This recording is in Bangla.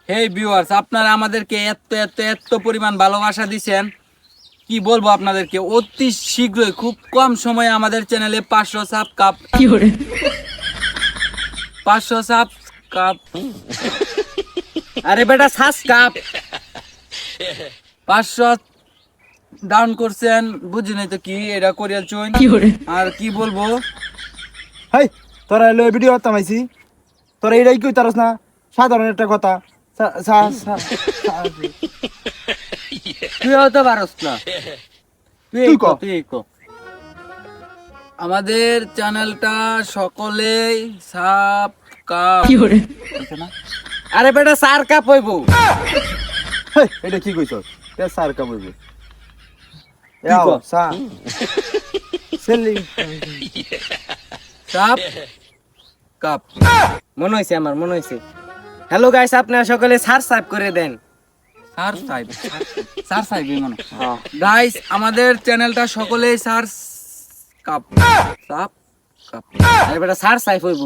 হেই ভিউয়ার্স, আপনারা আমাদেরকে এত এত এত পরিমাণ ভালোবাসা দিছেন, কি বলবো আপনাদেরকে। অতি শীঘ্রই খুব কম সময়ে আমাদের চ্যানেলে 500 সাবস্ক্রাইব আরে বেটা সাবস্ক্রাইব 500 ডাউন করছেন, বুঝি নাই তো কি এটা করিয়াল চুন। আর কি বলবো, হাই তোরা এলো ভিডিও তামাইছি তোরা এটাই কই তারস না সাধারণ একটা কথা তুই হতে পারস না, তুই ক। তুই ক। আমাদের চ্যানেলটা সকলেই সাবস্ক্রাইব। আরে বেটা সার কাপ হইব, হেই এটা কি কইছ তে সার কা বইব কি এও ক? সা সেলি সাব কাপ। মনে হয়েছে আমার মনে হয়েছে। হ্যালো গাইস, আপনারা সকলে সাবস্ক্রাইব করে দেন। সার সাইব সার সাইব মনে গাইস, আমাদের চ্যানেলটা সকলেই সার কাপ সাব কাপ। আরে বেটা সাবস্ক্রাইব হইব।